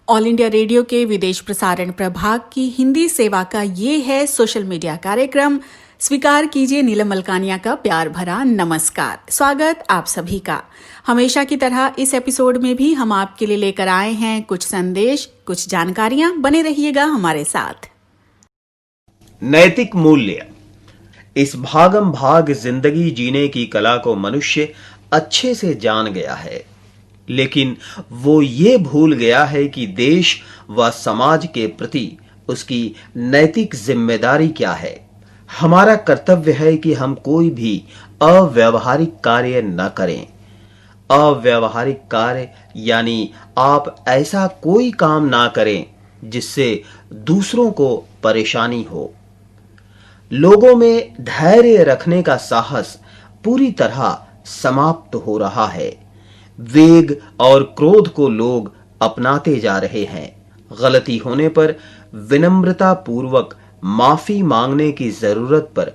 All India radio के विदेश प्रसारण प्रभाग की हिंदी सेवा का ये है सोशल मीडिया कार्यक्रम। स्वीकार कीजिए नीलम मलकानिया का प्यार भरा नमस्कार। स्वागत आप सभी का। हमेशा की तरह इस एपिसोड में भी हम आपके लिए लेकर आए हैं कुछ संदेश, कुछ जानकारियां। बने रहिएगा हमारे साथ। नैतिक मूल्य। इस भागम भाग जिंदगी जीने की कला को मनुष्य अच्छे से जान गया है, लेकिन वो ये भूल गया है कि देश व समाज के प्रति उसकी नैतिक जिम्मेदारी क्या है। हमारा कर्तव्य है कि हम कोई भी अव्यावहारिक कार्य न करें। अव्यावहारिक कार्य यानी आप ऐसा कोई काम ना करें जिससे दूसरों को परेशानी हो। लोगों में धैर्य रखने का साहस पूरी तरह समाप्त हो रहा है। वेग और क्रोध को लोग अपनाते जा रहे हैं। गलती होने पर विनम्रता पूर्वक माफी मांगने की जरूरत पर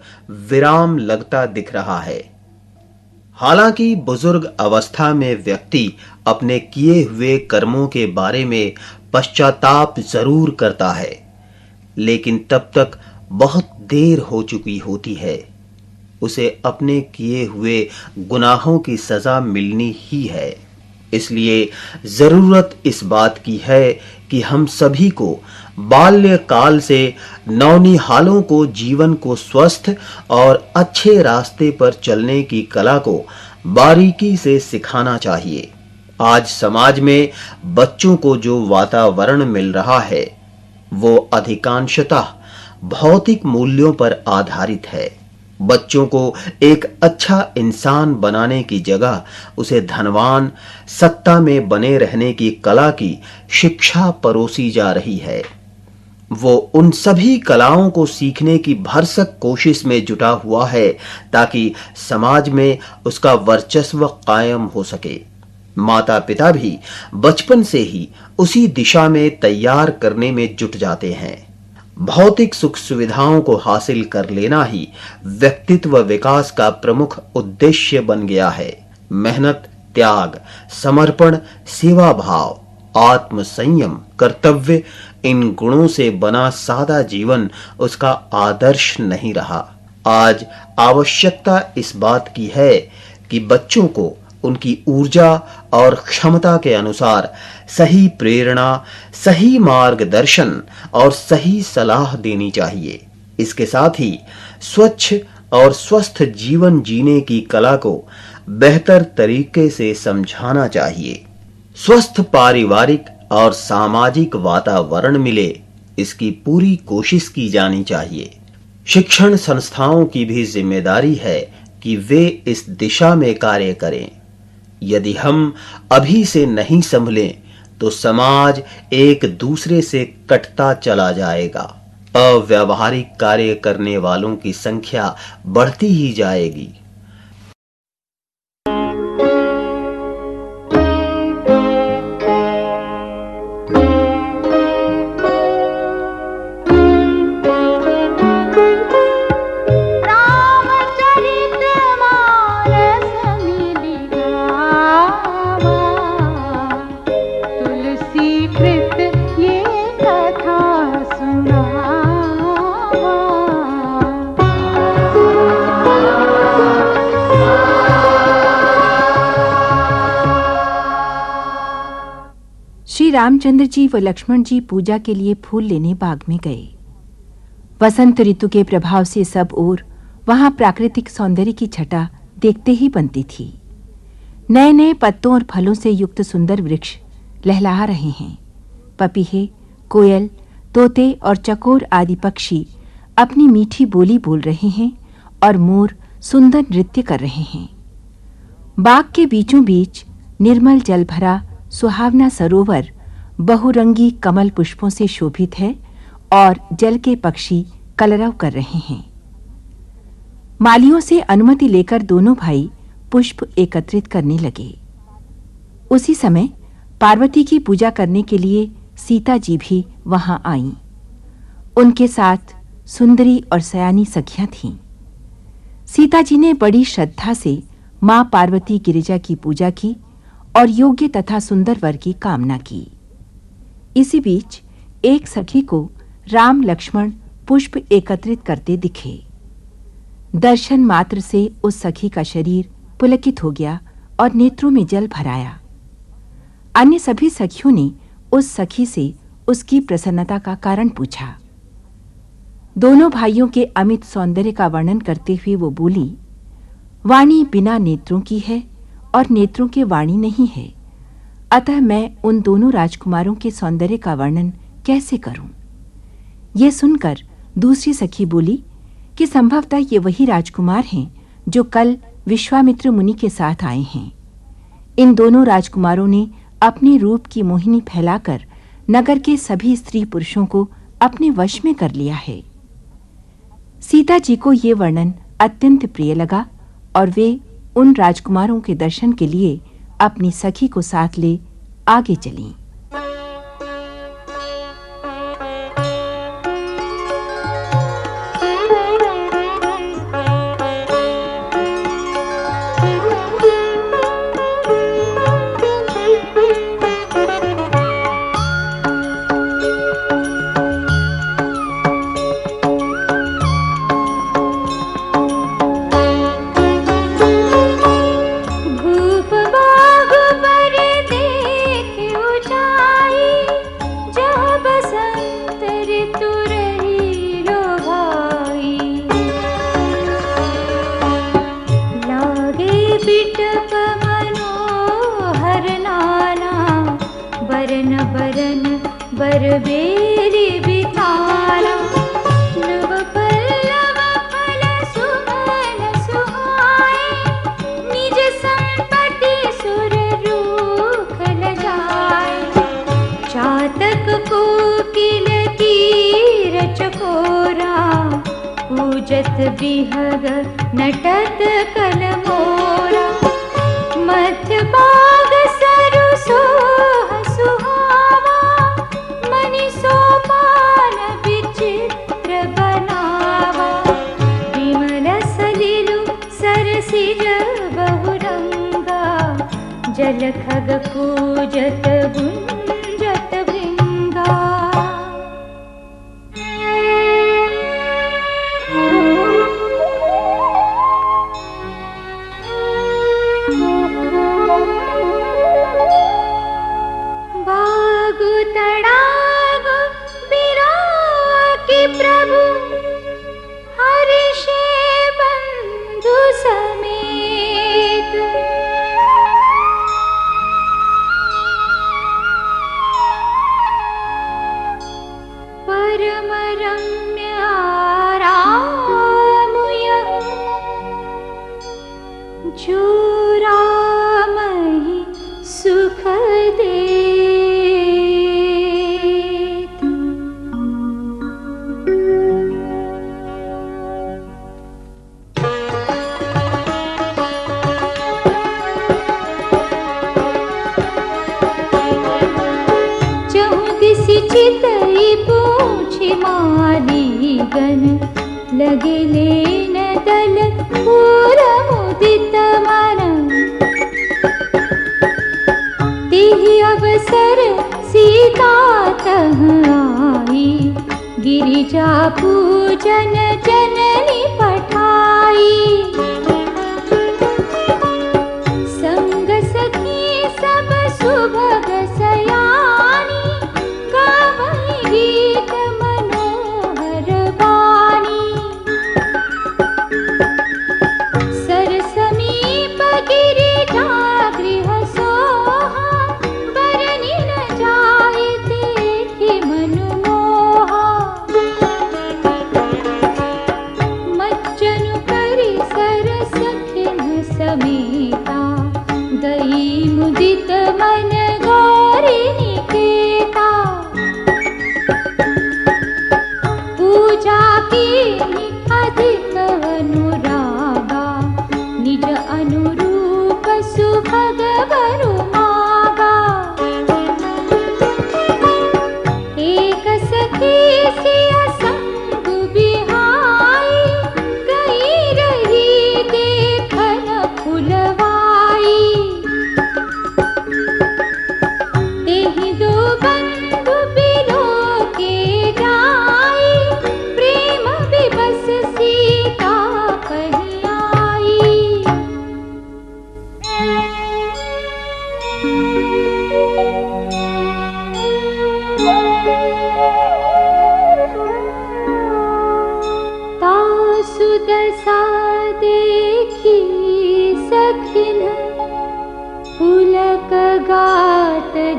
विराम लगता दिख रहा है। हालांकि बुजुर्ग अवस्था में व्यक्ति अपने किए हुए कर्मों के बारे में पश्चाताप जरूर करता है, लेकिन तब तक बहुत देर हो चुकी होती है। उसे अपने किए हुए गुनाहों की सजा मिलनी ही है। इसलिए जरूरत इस बात की है कि हम सभी को बाल्यकाल से नौनिहालों को जीवन को स्वस्थ और अच्छे रास्ते पर चलने की कला को बारीकी से सिखाना चाहिए। आज समाज में बच्चों को जो वातावरण मिल रहा है वो अधिकांशतः भौतिक मूल्यों पर आधारित है। बच्चों को एक अच्छा इंसान बनाने की जगह उसे धनवान, सत्ता में बने रहने की कला की शिक्षा परोसी जा रही है। वो उन सभी कलाओं को सीखने की भरसक कोशिश में जुटा हुआ है ताकि समाज में उसका वर्चस्व कायम हो सके। माता पिता भी बचपन से ही उसी दिशा में तैयार करने में जुट जाते हैं। भौतिक सुख सुविधाओं को हासिल कर लेना ही व्यक्तित्व विकास का प्रमुख उद्देश्य बन गया है। मेहनत, त्याग, समर्पण, सेवा भाव, आत्म संयम, कर्तव्य, इन गुणों से बना सादा जीवन उसका आदर्श नहीं रहा। आज आवश्यकता इस बात की है कि बच्चों को उनकी ऊर्जा और क्षमता के अनुसार सही प्रेरणा, सही मार्गदर्शन और सही सलाह देनी चाहिए। इसके साथ ही स्वच्छ और स्वस्थ जीवन जीने की कला को बेहतर तरीके से समझाना चाहिए। स्वस्थ पारिवारिक और सामाजिक वातावरण मिले, इसकी पूरी कोशिश की जानी चाहिए। शिक्षण संस्थाओं की भी जिम्मेदारी है कि वे इस दिशा में कार्य करें। यदि हम अभी से नहीं संभलें तो समाज एक दूसरे से कटता चला जाएगा। अव्यावहारिक कार्य करने वालों की संख्या बढ़ती ही जाएगी। श्री रामचंद्र जी व लक्ष्मण जी पूजा के लिए फूल लेने बाग में गए। वसंत ऋतु के प्रभाव से सब ओर वहां प्राकृतिक सौंदर्य की छटा देखते ही बनती थी। नए नए पत्तों और फलों से युक्त सुंदर वृक्ष लहलहा रहे हैं। पपीहे, कोयल, तोते और चकोर आदि पक्षी अपनी मीठी बोली बोल रहे हैं और मोर सुंदर नृत्य कर रहे हैं। बाग के बीचों बीच निर्मल जल भरा सुहावना सरोवर बहुरंगी कमल पुष्पों से शोभित है और जल के पक्षी कलरव कर रहे हैं। मालियों से अनुमति लेकर दोनों भाई पुष्प एकत्रित करने लगे। उसी समय पार्वती की पूजा करने के लिए सीता जी भी वहां आईं। उनके साथ सुंदरी और सयानी सखियां थीं। सीता जी ने बड़ी श्रद्धा से मां पार्वती गिरिजा की पूजा की और योग्य तथा सुंदर वर की कामना की। इसी बीच एक सखी को राम लक्ष्मण पुष्प एकत्रित करते दिखे। दर्शन मात्र से उस सखी का शरीर पुलकित हो गया और नेत्रों में जल भर आया। अन्य सभी सखियों ने उस सखी से उसकी प्रसन्नता का कारण पूछा। दोनों भाइयों के अमित सौंदर्य का वर्णन करते हुए वो बोली, वाणी बिना नेत्रों की है और नेत्रों के वाणी नहीं है, अतः मैं उन दोनों राजकुमारों के सौंदर्य का वर्णन कैसे करूं? ये सुनकर दूसरी सखी बोली कि संभवतः ये वही राजकुमार हैं जो कल विश्वामित्र मुनि के साथ आए हैं। इन दोनों राजकुमारों ने अपने रूप की मोहिनी फैलाकर नगर के सभी स्त्री पुरुषों को अपने वश में कर लिया है। सीता जी को ये वर्णन अत्यंत प्रिय लगा और वे उन राजकुमारों के दर्शन के लिए अपनी सखी को साथ ले आगे चलीं। बरबेरी बितारा नव पल्लव फल सुमन सुहाए निज संपत्ति सुर रूख लजाए चातक कोकिल तीर चकोरा पूजत बिहग नटत कलमोरा मध्य बाग सरु सोह सुहावा मनि सोपान विचित्र बनावा विमल सलिलु सरसिज बहुरंगा जल खग कूजत गुंजत भृंगा। प्रभु हर्षे बंधु समेत परम रम्य आरामुय जो राम ही सुख दे। चितई पूछी मालीगण लगे लेन दल पूर मुदित मन तिहि अवसर सीता तह आई गिरिजा पूजन जननी पठाई संग सखी सब सुभग सयानी गीत मनोहर बानी सर समीप गिरिजा गृह सोहा बरनि न जाय देखि मनु मोहा मज्जनु करि सरस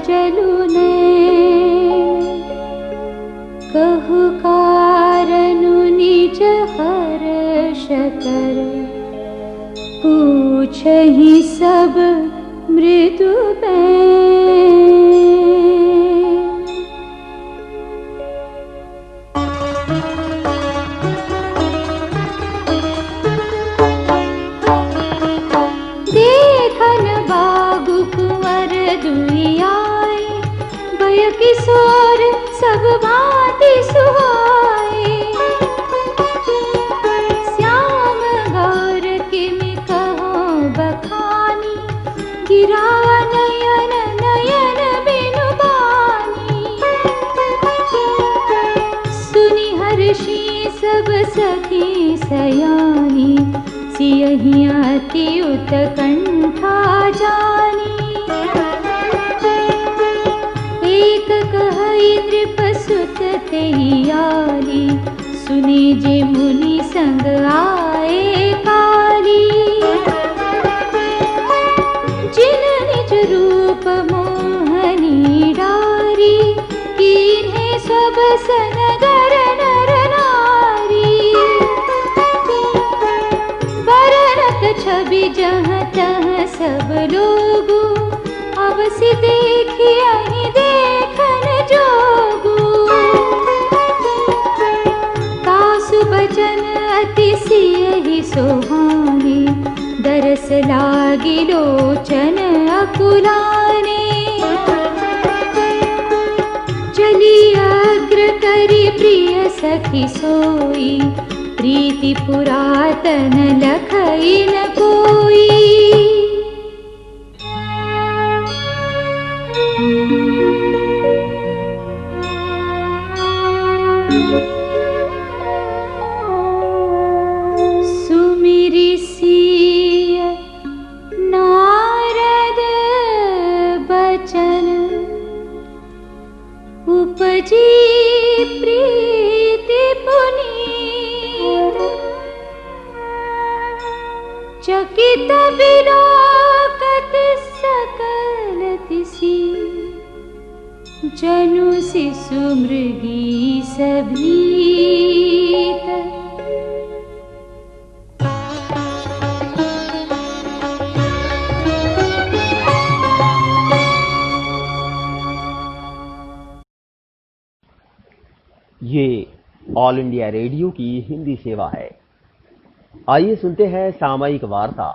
जलु नैन कहु कारनु निज हर्ष कर पूछहि सब मृदु बैन। देखन बागु कुंवर दुई आए भय किशोर सब भांति सुहाए। श्याम गौर किमि कहो बखानी गिरा नयन नयन बिनु बानी। सुनि हर्षि सब सखी सयानी सियहि अति उत्कंठा जानी। एक कहई नृपसुत तेहि आली सुनि जे मुनि संग आए काली। जिन निज रूप मोहनी डारी कीन्हे सब सनगर नर नारी। बरनत छवि जहाँ तहाँ सब लोगु अवसि देखियहि देखन जोगु। तासु बचन अति सियहि सोहाने दरस लागी लोचन अकुलाने। चली अग्र करि प्रिय सखी सोई प्रीति पुरातन लखई न कोई। सुमिरि सिय नारद बचन उपजी प्रीति पुनीत। चकित बिलोकत सकल तिसि जनु शिशु मृगी सभीत। ये ऑल इंडिया रेडियो की हिंदी सेवा है। आइए सुनते हैं सामयिक वार्ता।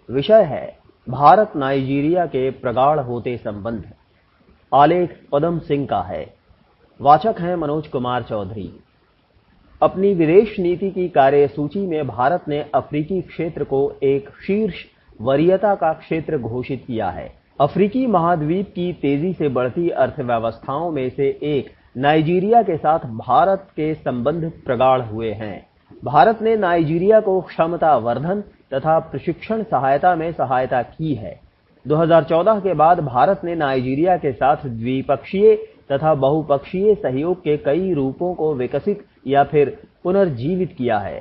विषय है भारत नाइजीरिया के प्रगाढ़ होते संबंध। आलेख पदम सिंह का है। वाचक हैं मनोज कुमार चौधरी। अपनी विदेश नीति की कार्यसूची में भारत ने अफ्रीकी क्षेत्र को एक शीर्ष वरीयता का क्षेत्र घोषित किया है। अफ्रीकी महाद्वीप की तेजी से बढ़ती अर्थव्यवस्थाओं में से एक नाइजीरिया के साथ भारत के संबंध प्रगाढ़ हुए हैं। भारत ने नाइजीरिया को क्षमता वर्धन तथा प्रशिक्षण सहायता में सहायता की है। 2014 के बाद भारत ने नाइजीरिया के साथ द्विपक्षीय तथा बहुपक्षीय सहयोग के कई रूपों को विकसित या फिर पुनर्जीवित किया है।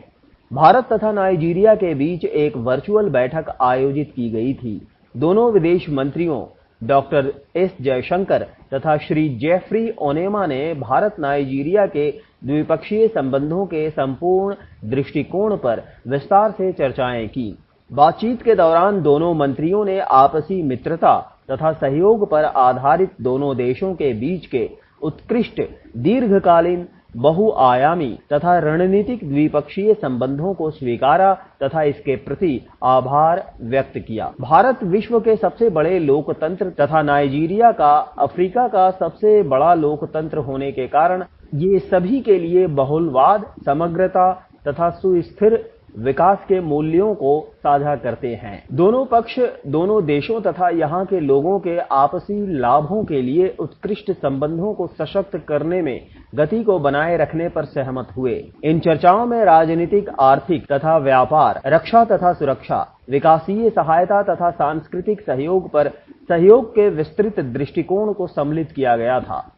भारत तथा नाइजीरिया के बीच एक वर्चुअल बैठक आयोजित की गई थी। दोनों विदेश मंत्रियों डॉक्टर एस जयशंकर तथा श्री जेफरी ओनेमा ने भारत नाइजीरिया के द्विपक्षीय संबंधों के संपूर्ण दृष्टिकोण पर विस्तार से चर्चाएं की। बातचीत के दौरान दोनों मंत्रियों ने आपसी मित्रता तथा सहयोग पर आधारित दोनों देशों के बीच के उत्कृष्ट दीर्घकालीन बहुआयामी तथा रणनीतिक द्विपक्षीय संबंधों को स्वीकारा तथा इसके प्रति आभार व्यक्त किया। भारत विश्व के सबसे बड़े लोकतंत्र तथा नाइजीरिया का अफ्रीका का सबसे बड़ा लोकतंत्र होने के कारण ये सभी के लिए बहुलवाद, समग्रता तथा सुस्थिर विकास के मूल्यों को साझा करते हैं। दोनों पक्ष दोनों देशों तथा यहाँ के लोगों के आपसी लाभों के लिए उत्कृष्ट संबंधों को सशक्त करने में गति को बनाए रखने पर सहमत हुए। इन चर्चाओं में राजनीतिक, आर्थिक तथा व्यापार, रक्षा तथा सुरक्षा, विकासीय सहायता तथा सांस्कृतिक सहयोग पर सहयोग के विस्तृत दृष्टिकोण को सम्मिलित किया गया था।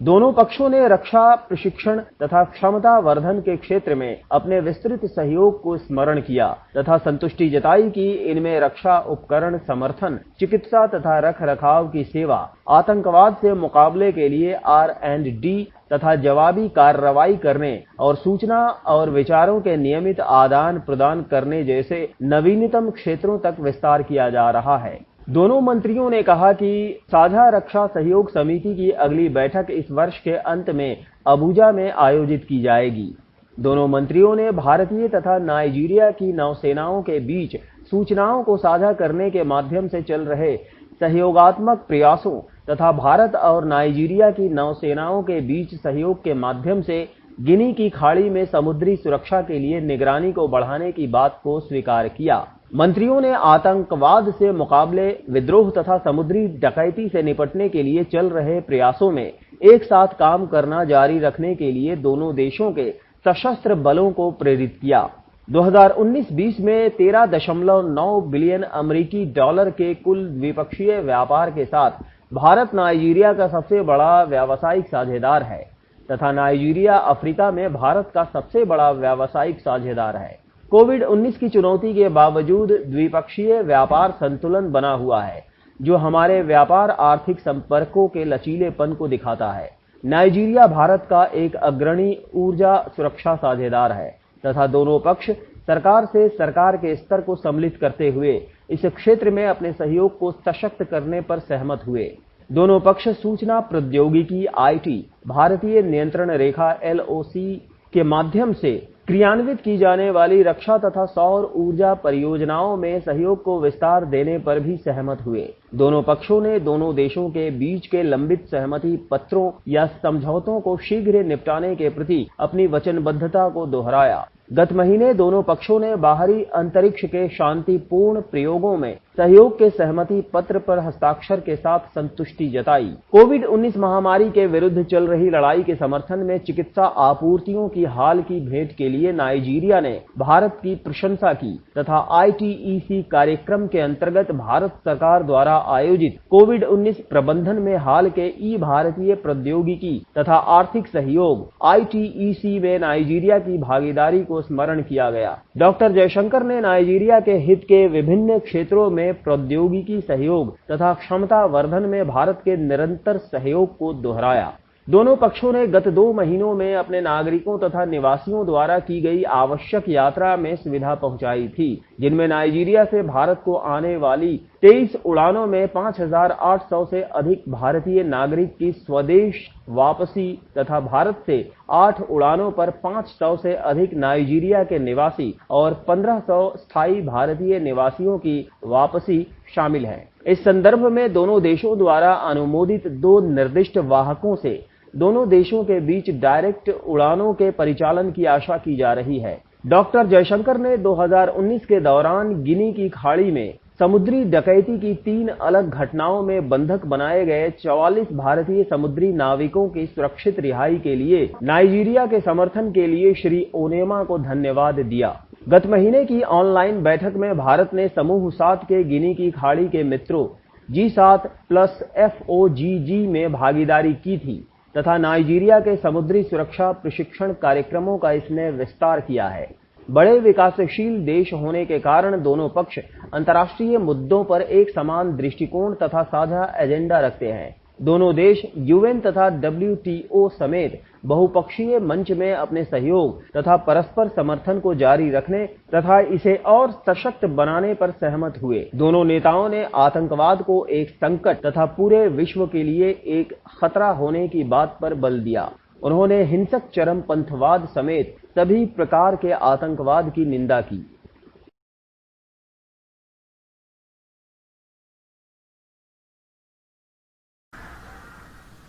दोनों पक्षों ने रक्षा प्रशिक्षण तथा क्षमता वर्धन के क्षेत्र में अपने विस्तृत सहयोग को स्मरण किया तथा संतुष्टि जताई कि इनमें रक्षा उपकरण समर्थन, चिकित्सा तथा रख रखाव की सेवा, आतंकवाद से मुकाबले के लिए R&D तथा जवाबी कार्रवाई करने और सूचना और विचारों के नियमित आदान प्रदान करने जैसे नवीनतम क्षेत्रों तक विस्तार किया जा रहा है। दोनों मंत्रियों ने कहा कि साझा रक्षा सहयोग समिति की अगली बैठक इस वर्ष के अंत में अबुजा में आयोजित की जाएगी। दोनों मंत्रियों ने भारतीय तथा नाइजीरिया की नौसेनाओं के बीच सूचनाओं को साझा करने के माध्यम से चल रहे सहयोगात्मक प्रयासों तथा भारत और नाइजीरिया की नौसेनाओं के बीच सहयोग के माध्यम से गिनी की खाड़ी में समुद्री सुरक्षा के लिए निगरानी को बढ़ाने की बात को स्वीकार किया। मंत्रियों ने आतंकवाद से मुकाबले, विद्रोह तथा समुद्री डकैती से निपटने के लिए चल रहे प्रयासों में एक साथ काम करना जारी रखने के लिए दोनों देशों के सशस्त्र बलों को प्रेरित किया। 2019-20 में 13.9 बिलियन अमेरिकी डॉलर के कुल द्विपक्षीय व्यापार के साथ भारत नाइजीरिया का सबसे बड़ा व्यावसायिक साझेदार है तथा नाइजीरिया अफ्रीका में भारत का सबसे बड़ा व्यावसायिक साझेदार है। कोविड-19 की चुनौती के बावजूद द्विपक्षीय व्यापार संतुलन बना हुआ है, जो हमारे व्यापार आर्थिक संपर्कों के लचीलेपन को दिखाता है। नाइजीरिया भारत का एक अग्रणी ऊर्जा सुरक्षा साझेदार है तथा दोनों पक्ष सरकार से सरकार के स्तर को सम्मिलित करते हुए इस क्षेत्र में अपने सहयोग को सशक्त करने पर सहमत हुए। दोनों पक्ष सूचना प्रौद्योगिकी IT, भारतीय नियंत्रण रेखा LOC के माध्यम से क्रियान्वित की जाने वाली रक्षा तथा सौर ऊर्जा परियोजनाओं में सहयोग को विस्तार देने पर भी सहमत हुए। दोनों पक्षों ने दोनों देशों के बीच के लंबित सहमति पत्रों या समझौतों को शीघ्र निपटाने के प्रति अपनी वचनबद्धता को दोहराया। गत महीने दोनों पक्षों ने बाहरी अंतरिक्ष के शांतिपूर्ण प्रयोगों में सहयोग के सहमति पत्र पर हस्ताक्षर के साथ संतुष्टि जताई। कोविड-19 महामारी के विरुद्ध चल रही लड़ाई के समर्थन में चिकित्सा आपूर्तियों की हाल की भेंट के लिए नाइजीरिया ने भारत की प्रशंसा की तथा ITEC कार्यक्रम के अंतर्गत भारत सरकार द्वारा आयोजित कोविड-19 प्रबंधन में हाल के भारतीय प्रौद्योगिकी तथा आर्थिक सहयोग ITEC में नाइजीरिया की भागीदारी को स्मरण किया गया। डॉक्टर जयशंकर ने नाइजीरिया के हित के विभिन्न क्षेत्रों में प्रौद्योगिकी सहयोग तथा क्षमता वर्धन में भारत के निरंतर सहयोग को दोहराया। दोनों पक्षों ने गत 2 महीनों में अपने नागरिकों तथा निवासियों द्वारा की गई आवश्यक यात्रा में सुविधा पहुंचाई थी, जिनमें नाइजीरिया से भारत को आने वाली 23 उड़ानों में 5,800 से अधिक भारतीय नागरिक की स्वदेश वापसी तथा भारत से 8 उड़ानों पर 500 से अधिक नाइजीरिया के निवासी और 1500 स्थायी भारतीय निवासियों की वापसी शामिल है। इस संदर्भ में दोनों देशों द्वारा अनुमोदित 2 निर्दिष्ट वाहकों से दोनों देशों के बीच डायरेक्ट उड़ानों के परिचालन की आशा की जा रही है। डॉक्टर जयशंकर ने 2019 के दौरान गिनी की खाड़ी में समुद्री डकैती की 3 अलग घटनाओं में बंधक बनाए गए 44 भारतीय समुद्री नाविकों की सुरक्षित रिहाई के लिए नाइजीरिया के समर्थन के लिए श्री ओनेमा को धन्यवाद दिया। गत महीने की ऑनलाइन बैठक में भारत ने समूह 7 के गिनी की खाड़ी के मित्रों G7+FOGG में भागीदारी की थी तथा नाइजीरिया के समुद्री सुरक्षा प्रशिक्षण कार्यक्रमों का इसने विस्तार किया है। बड़े विकासशील देश होने के कारण दोनों पक्ष अंतर्राष्ट्रीय मुद्दों पर एक समान दृष्टिकोण तथा साझा एजेंडा रखते हैं। दोनों देश UN तथा WTO समेत बहुपक्षीय मंच में अपने सहयोग तथा परस्पर समर्थन को जारी रखने तथा इसे और सशक्त बनाने पर सहमत हुए। दोनों नेताओं ने आतंकवाद को एक संकट तथा पूरे विश्व के लिए एक खतरा होने की बात पर बल दिया। उन्होंने हिंसक चरमपंथवाद समेत सभी प्रकार के आतंकवाद की निंदा की।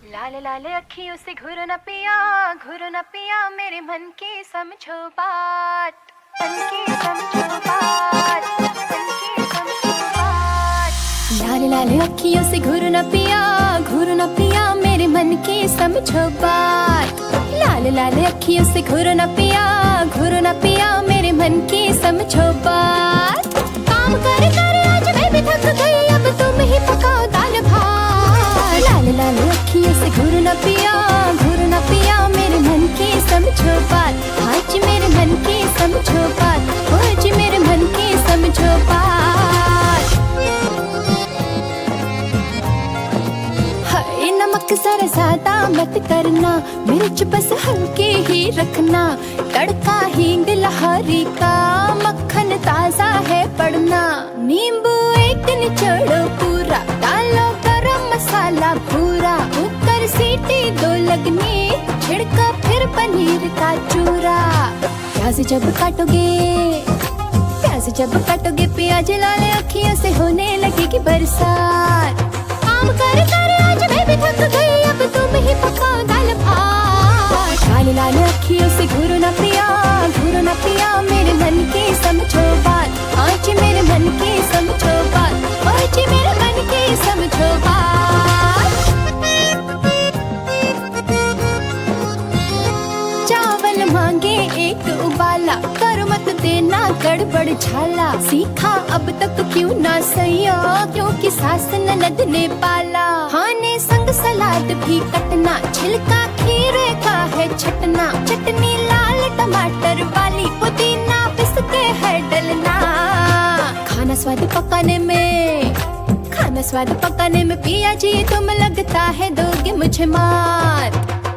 लाल लाल अखियों से घुरो न पिया मेरे मन की समझो बात, मन की समझो बात, मन की समझो बात। लाल लाल अखियों से घुरो न पिया मेरे मन की समझो बात। लाल लाल अखियों से घुरो न पिया मेरे मन की समझो बात। काम कर कर आज मैं भी थक गई, अब तुम ही पकाओ दाल भात। लाल लाल अखियों से घुरो न पिया जरा ज्यादा मत करना, मिर्च बस हल्की ही रखना, तड़का हींग लहरी का, मक्खन ताजा है पड़ना, नींबू एक निचोड़ो पूरा, डालो गरम मसाला पूरा, कुकर सीटी 2 लगनी, छिड़का फिर पनीर का चूरा। प्याज जब काटोगे प्याज लाल अखियों से होने लगेगी बरसात। काम कर आज मैं भी थक गई, अब तुम ही पकाओ दाल भात। लाल अखियों से घूरो ना पिया मेरे मन की समझो बात, आज मेरे मन की समझो बात, आज मेरे मन की समझो बात। चावल मांगे एक उबाला, कर मत देना गड़बड़ झाला, सीखा अब तक क्यों ना सैया, क्योंकि सास ननद ने पाला। खाने संग सलाद भी कटना, छिलका खीरे का है छटना, चटनी लाल टमाटर वाली, पुदीना पिस के है डलना। खाना स्वाद पकाने में पिया जी तुम लगता है दोगे मुझे मार।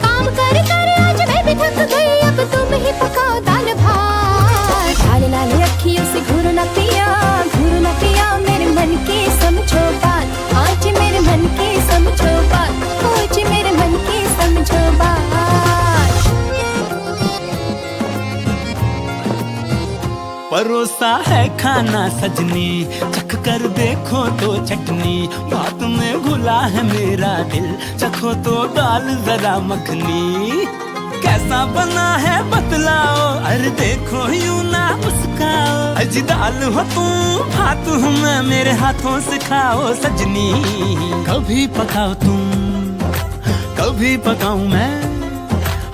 काम कर आज मैं भी थक गई, अब तुम ही पकाओ दाल भात। लाल अखियों से घूरो ना पिया मेरे मन की समझो बात, आज मेरे मन की समझो बात, आज मेरे मन की समझो बात। परोसा है खाना सजनी, चख कर देखो तो चटनी, बात में घुला है मेरा दिल, चखो तो डाल जरा मखनी। कैसा बना है बतलाओ, अरे देखो यूं ना मुस्काओ, अजी दाल हो तुम भात हूँ मैं, मेरे हाथों से खाओ सजनी। कभी पकाओ तुम कभी पकाऊं मैं,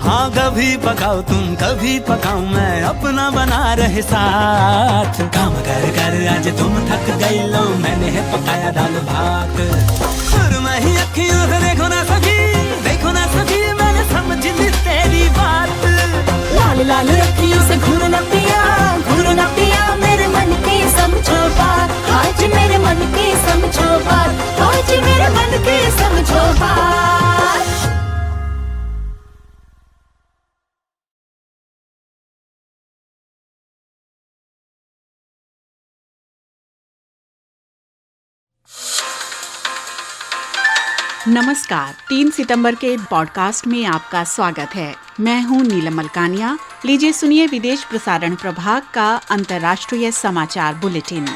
हाँ कभी पकाओ तुम कभी पकाऊं मैं, अपना बना रहे साथ। काम कर आज तुम थक गई लो, मैंने है पकाया दाल भात। और मैं ही अखियों से देखो ना सकी मैंने समझ ली तेरी बात। लाल अखियों से घूरो ना पिया मेरे मन की समझो बात, आज मेरे मन की समझो बात, आज मेरे मन की समझो बात। नमस्कार, 3 सितंबर के पॉडकास्ट में आपका स्वागत है। मैं हूं नीलम मलकानिया। लीजिए सुनिए विदेश प्रसारण प्रभाग का अंतर्राष्ट्रीय समाचार बुलेटिन।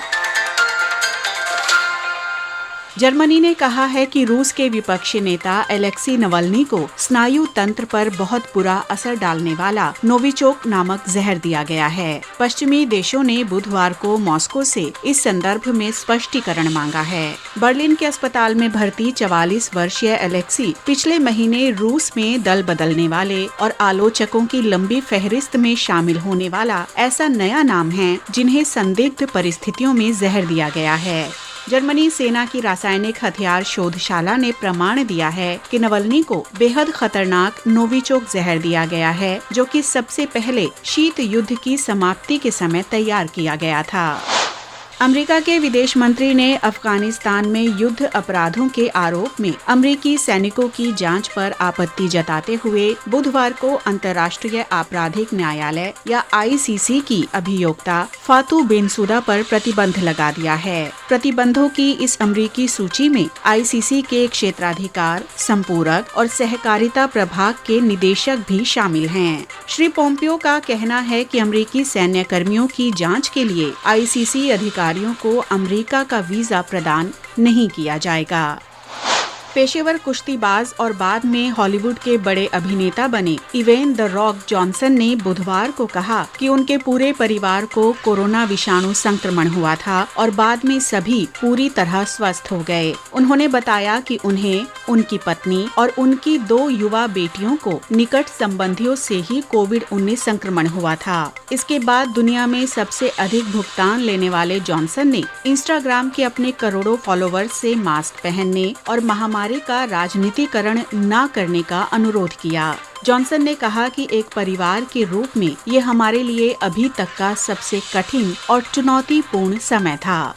जर्मनी ने कहा है कि रूस के विपक्षी नेता एलेक्सी नवल्नी को स्नायु तंत्र पर बहुत बुरा असर डालने वाला नोविचोक नामक जहर दिया गया है। पश्चिमी देशों ने बुधवार को मॉस्को से इस संदर्भ में स्पष्टीकरण मांगा है। बर्लिन के अस्पताल में भर्ती 44 वर्षीय एलेक्सी पिछले महीने रूस में दल बदलने वाले और आलोचकों की लंबी फहरिस्त में शामिल होने वाला ऐसा नया नाम है जिन्हें संदिग्ध परिस्थितियों में जहर दिया गया है। जर्मनी सेना की रासायनिक हथियार शोधशाला ने प्रमाण दिया है कि नवल्नी को बेहद खतरनाक नोविचोक जहर दिया गया है, जो कि सबसे पहले शीत युद्ध की समाप्ति के समय तैयार किया गया था। अमेरिका के विदेश मंत्री ने अफगानिस्तान में युद्ध अपराधों के आरोप में अमेरिकी सैनिकों की जांच पर आपत्ति जताते हुए बुधवार को अंतर्राष्ट्रीय आपराधिक न्यायालय या ICC की अभियोक्ता फातू बेनसुदा पर प्रतिबंध लगा दिया है। प्रतिबंधों की इस अमेरिकी सूची में ICC के क्षेत्राधिकार, संपूरक और सहकारिता प्रभाग के निदेशक भी शामिल हैं। श्री पोम्पियो का कहना है कि अमेरिकी सैन्य कर्मियों की जांच के लिए ICC अधिकारियों को अमेरिका का वीजा प्रदान नहीं किया जाएगा। पेशेवर कुश्तीबाज और बाद में हॉलीवुड के बड़े अभिनेता बने इवेन द रॉक जॉनसन ने बुधवार को कहा कि उनके पूरे परिवार को कोरोना विषाणु संक्रमण हुआ था और बाद में सभी पूरी तरह स्वस्थ हो गए। उन्होंने बताया कि उन्हें, उनकी पत्नी और उनकी 2 युवा बेटियों को निकट संबंधियों से ही कोविड-19 संक्रमण हुआ था। इसके बाद दुनिया में सबसे अधिक भुगतान लेने वाले जॉनसन ने इंस्टाग्राम के अपने करोड़ों फॉलोवर्स से मास्क पहनने और महामारी का राजनीतिकरण न करने का अनुरोध किया। जॉनसन ने कहा कि एक परिवार के रूप में ये हमारे लिए अभी तक का सबसे कठिन और चुनौतीपूर्ण समय था।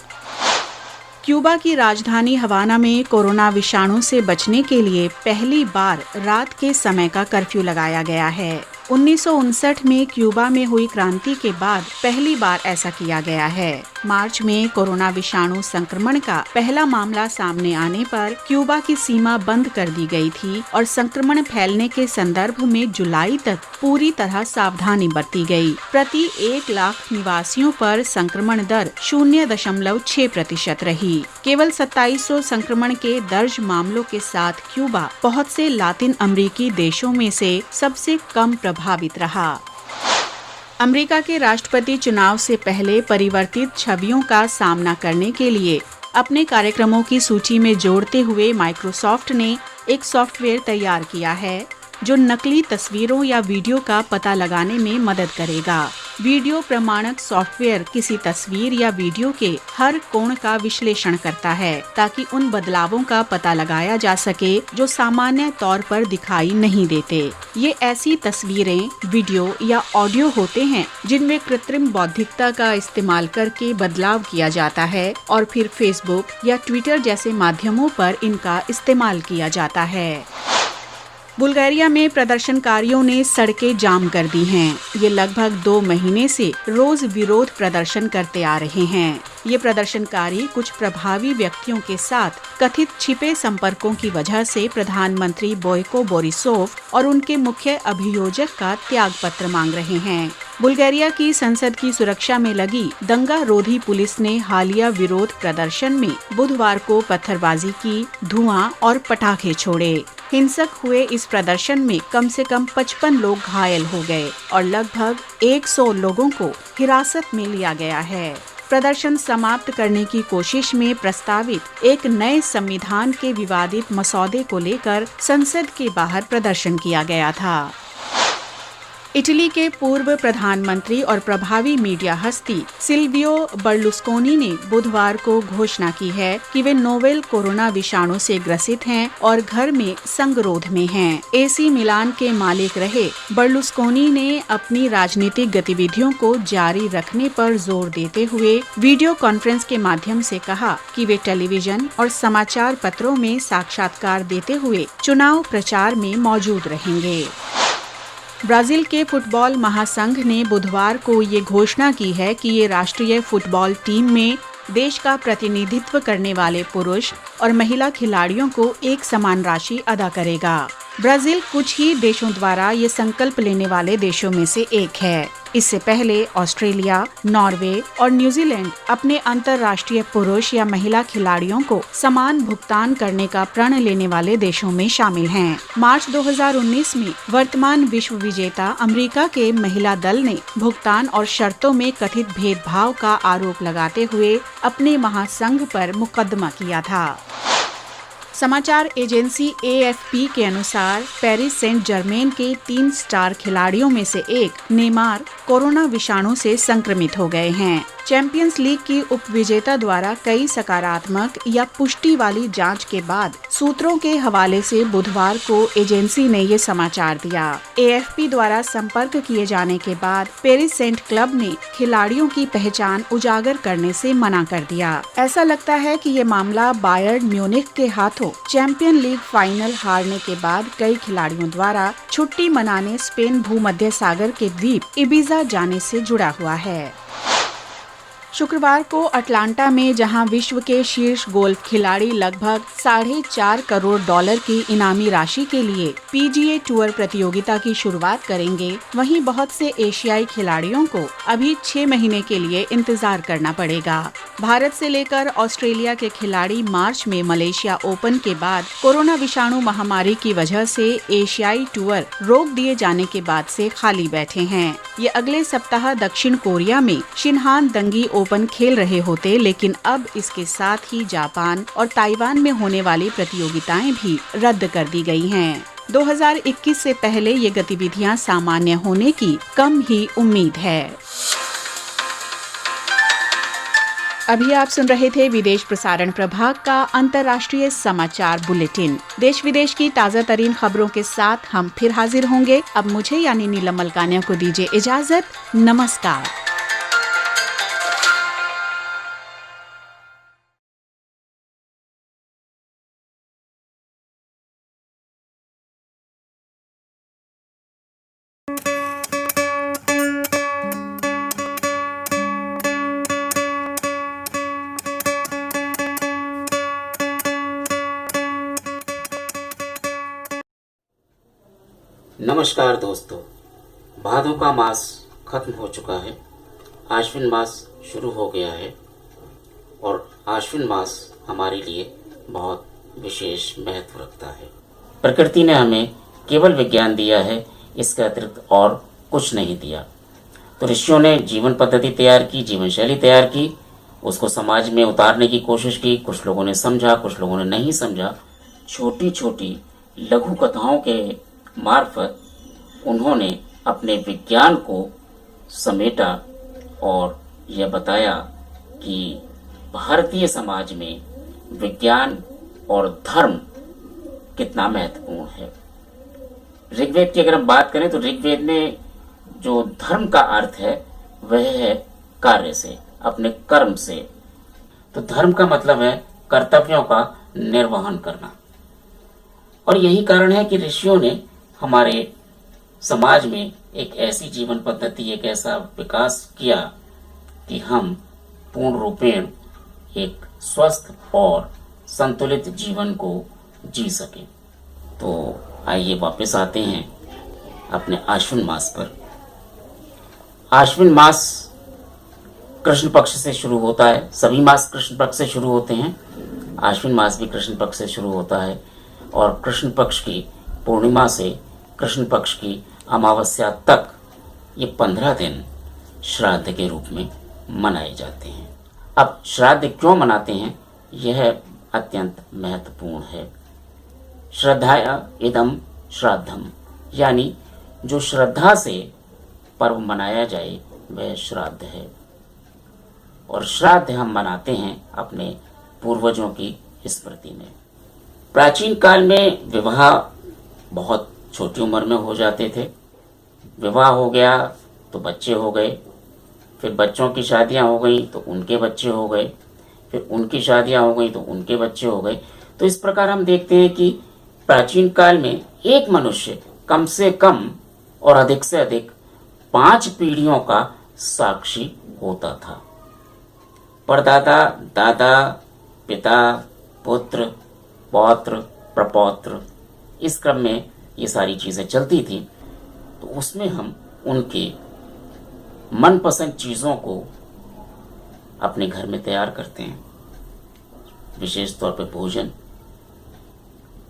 क्यूबा की राजधानी हवाना में कोरोना विषाणु से बचने के लिए पहली बार रात के समय का कर्फ्यू लगाया गया है। 1959 में क्यूबा में हुई क्रांति के बाद पहली बार ऐसा किया गया है। मार्च में कोरोना विषाणु संक्रमण का पहला मामला सामने आने पर क्यूबा की सीमा बंद कर दी गई थी और संक्रमण फैलने के संदर्भ में जुलाई तक पूरी तरह सावधानी बरती गई। प्रति 1 लाख निवासियों पर संक्रमण दर 0.6% रही। केवल 2700 संक्रमण के दर्ज मामलों के साथ क्यूबा बहुत से लातिन अमेरिकी देशों में से सबसे कम प्रभावित रहा। अमेरिका के राष्ट्रपति चुनाव से पहले परिवर्तित छवियों का सामना करने के लिए अपने कार्यक्रमों की सूची में जोड़ते हुए माइक्रोसॉफ्ट ने एक सॉफ्टवेयर तैयार किया है जो नकली तस्वीरों या वीडियो का पता लगाने में मदद करेगा। वीडियो प्रमाणक सॉफ्टवेयर किसी तस्वीर या वीडियो के हर कोण का विश्लेषण करता है ताकि उन बदलावों का पता लगाया जा सके जो सामान्य तौर पर दिखाई नहीं देते। ये ऐसी तस्वीरें, वीडियो या ऑडियो होते हैं जिनमें कृत्रिम बौद्धिकता का इस्तेमाल करके बदलाव किया जाता है और फिर फेसबुक या ट्विटर जैसे माध्यमों पर इनका इस्तेमाल किया जाता है। बुल्गारिया में प्रदर्शनकारियों ने सड़कें जाम कर दी हैं। ये लगभग 2 महीने से रोज विरोध प्रदर्शन करते आ रहे हैं। ये प्रदर्शनकारी कुछ प्रभावी व्यक्तियों के साथ कथित छिपे संपर्कों की वजह से प्रधानमंत्री बोयको बोरिसोव और उनके मुख्य अभियोजक का त्याग पत्र मांग रहे हैं। बुल्गारिया की संसद की सुरक्षा में लगी दंगा रोधी पुलिस ने हालिया विरोध प्रदर्शन में बुधवार को पत्थरबाजी की, धुआं और पटाखे छोड़े। हिंसक हुए इस प्रदर्शन में कम से कम 55 लोग घायल हो गए और लगभग 100 लोगों को हिरासत में लिया गया है। प्रदर्शन समाप्त करने की कोशिश में प्रस्तावित एक नए संविधान के विवादित मसौदे को लेकर संसद के बाहर प्रदर्शन किया गया था। इटली के पूर्व प्रधानमंत्री और प्रभावी मीडिया हस्ती सिल्वियो बर्लुस्कोनी ने बुधवार को घोषणा की है कि वे नोवेल कोरोना विषाणु से ग्रसित हैं और घर में संगरोध में हैं। एसी मिलान के मालिक रहे बर्लुस्कोनी ने अपनी राजनीतिक गतिविधियों को जारी रखने पर जोर देते हुए वीडियो कॉन्फ्रेंस के माध्यम से कहा कि वे टेलीविजन और समाचार पत्रों में साक्षात्कार देते हुए चुनाव प्रचार में मौजूद रहेंगे। ब्राजील के फुटबॉल महासंघ ने बुधवार को ये घोषणा की है कि ये राष्ट्रीय फुटबॉल टीम में देश का प्रतिनिधित्व करने वाले पुरुष और महिला खिलाड़ियों को एक समान राशि अदा करेगा। ब्राजील कुछ ही देशों द्वारा ये संकल्प लेने वाले देशों में से एक है। इससे पहले ऑस्ट्रेलिया, नॉर्वे और न्यूजीलैंड अपने अंतर्राष्ट्रीय पुरुष या महिला खिलाड़ियों को समान भुगतान करने का प्रण लेने वाले देशों में शामिल हैं। मार्च 2019 में वर्तमान विश्व विजेता अमेरिका के महिला दल ने भुगतान और शर्तों में कथित भेदभाव का आरोप लगाते हुए अपने महासंघ पर मुकदमा किया था। समाचार एजेंसी AFP के अनुसार पेरिस सेंट जर्मेन के 3 स्टार खिलाड़ियों में से एक नेमार कोरोना विषाणु से संक्रमित हो गए हैं। चैंपियंस लीग की उपविजेता द्वारा कई सकारात्मक या पुष्टि वाली जांच के बाद सूत्रों के हवाले से बुधवार को एजेंसी ने ये समाचार दिया। AFP द्वारा संपर्क किए जाने के बाद पेरिस सेंट क्लब ने खिलाड़ियों की पहचान उजागर करने से मना कर दिया। ऐसा लगता है कि ये मामला बायर्न म्यूनिख के हाथों चैंपियन लीग फाइनल हारने के बाद कई खिलाड़ियों द्वारा छुट्टी मनाने स्पेन भूमध्य सागर के द्वीप इबिजा जाने से जुड़ा हुआ है। शुक्रवार को अटलांटा में जहां विश्व के शीर्ष गोल्फ खिलाड़ी लगभग $4.5 करोड़ की इनामी राशि के लिए PGA टूर प्रतियोगिता की शुरुआत करेंगे, वहीं बहुत से एशियाई खिलाड़ियों को अभी 6 महीने के लिए इंतजार करना पड़ेगा। भारत से लेकर ऑस्ट्रेलिया के खिलाड़ी मार्च में मलेशिया ओपन के बाद कोरोना विषाणु महामारी की वजह से एशियाई टूर रोक दिए जाने के बाद से खाली बैठे हैं। ये अगले सप्ताह दक्षिण कोरिया में शिनहान दंगी ओपन खेल रहे होते, लेकिन अब इसके साथ ही जापान और ताइवान में होने वाली प्रतियोगिताएं भी रद्द कर दी गई हैं। 2021 से पहले ये गतिविधियां सामान्य होने की कम ही उम्मीद है। अभी आप सुन रहे थे विदेश प्रसारण प्रभाग का अंतर्राष्ट्रीय समाचार बुलेटिन। देश विदेश की ताज़ा तरीन खबरों के साथ हम फिर हाजिर होंगे। अब मुझे यानी नीलम मलकानिया को दीजिए इजाजत। नमस्कार। नमस्कार दोस्तों, भादों का मास खत्म हो चुका है, आश्विन मास शुरू हो गया है और आश्विन मास हमारे लिए बहुत विशेष महत्व रखता है। प्रकृति ने हमें केवल विज्ञान दिया है, इसके अतिरिक्त और कुछ नहीं दिया। तो ऋषियों ने जीवन पद्धति तैयार की, जीवन शैली तैयार की, उसको समाज में उतारने की कोशिश की। कुछ लोगों ने समझा, कुछ लोगों ने नहीं समझा। छोटी छोटी लघु कथाओं के मार्फत उन्होंने अपने विज्ञान को समेटा और यह बताया कि भारतीय समाज में विज्ञान और धर्म कितना महत्वपूर्ण है। ऋग्वेद की अगर हम बात करें तो ऋग्वेद में जो धर्म का अर्थ है वह है कार्य से, अपने कर्म से। तो धर्म का मतलब है कर्तव्यों का निर्वहन करना। और यही कारण है कि ऋषियों ने हमारे समाज में एक ऐसी जीवन पद्धति, एक ऐसा विकास किया कि हम पूर्ण रूपेण एक स्वस्थ और संतुलित जीवन को जी सके। तो आइए वापस आते हैं अपने आश्विन मास पर। आश्विन मास कृष्ण पक्ष से शुरू होता है। सभी मास कृष्ण पक्ष से शुरू होते हैं, आश्विन मास भी कृष्ण पक्ष से शुरू होता है और कृष्ण पक्ष की पूर्णिमा से कृष्ण पक्ष की अमावस्या तक ये 15 दिन श्राद्ध के रूप में मनाए जाते हैं। अब श्राद्ध क्यों मनाते हैं, यह अत्यंत महत्वपूर्ण है। श्रद्धाया इदम श्राद्धम, यानी जो श्रद्धा से पर्व मनाया जाए वह श्राद्ध है। और श्राद्ध हम मनाते हैं अपने पूर्वजों की स्मृति में। प्राचीन काल में विवाह बहुत छोटी उम्र में हो जाते थे। विवाह हो गया तो बच्चे हो गए, फिर बच्चों की शादियां हो गई तो उनके बच्चे हो गए, फिर उनकी शादियां हो गई तो उनके बच्चे हो गए। तो इस प्रकार हम देखते हैं कि प्राचीन काल में एक मनुष्य कम से कम और अधिक से अधिक 5 पीढ़ियों का साक्षी होता था। परदादा, दादा, पिता, पुत्र, पौत्र, प्रपौत्र, इस क्रम में ये सारी चीजें चलती थी। तो उसमें हम उनके मनपसंद चीजों को अपने घर में तैयार करते हैं, विशेष तौर पे भोजन।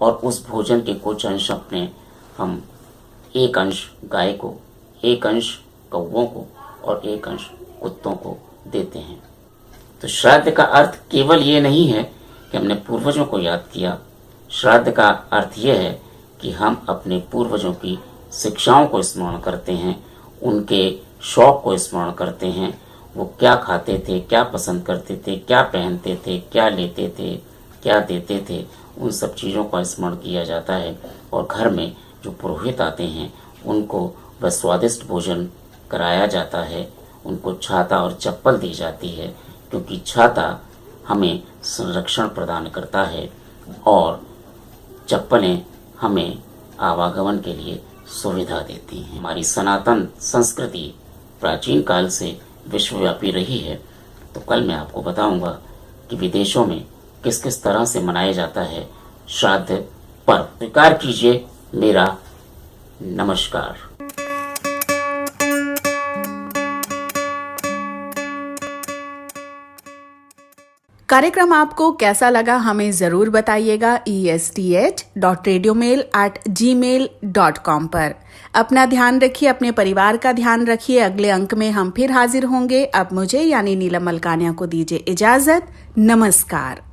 और उस भोजन के कुछ अंश अपने हम एक अंश गाय को, एक अंश कौवों को और एक अंश कुत्तों को देते हैं। तो श्राद्ध का अर्थ केवल ये नहीं है कि हमने पूर्वजों को याद किया। श्राद्ध का अर्थ यह है कि हम अपने पूर्वजों की शिक्षाओं को स्मरण करते हैं, उनके शौक को स्मरण करते हैं। वो क्या खाते थे, क्या पसंद करते थे, क्या पहनते थे, क्या लेते थे, क्या देते थे, उन सब चीज़ों का स्मरण किया जाता है। और घर में जो पुरोहित आते हैं उनको वह स्वादिष्ट भोजन कराया जाता है, उनको छाता और चप्पल दी जाती है, क्योंकि छाता हमें संरक्षण प्रदान करता है और चप्पलें हमें आवागमन के लिए सुविधा देती हैं। हमारी सनातन संस्कृति प्राचीन काल से विश्वव्यापी रही है। तो कल मैं आपको बताऊंगा कि विदेशों में किस किस तरह से मनाया जाता है श्राद्ध पर्व। स्वीकार कीजिए मेरा नमस्कार। कार्यक्रम आपको कैसा लगा हमें ज़रूर बताइएगा esth.radiomail@gmail.com पर। अपना ध्यान रखिए, अपने परिवार का ध्यान रखिए। अगले अंक में हम फिर हाजिर होंगे। अब मुझे यानी नीलम मलकानिया को दीजिए इजाज़त। नमस्कार।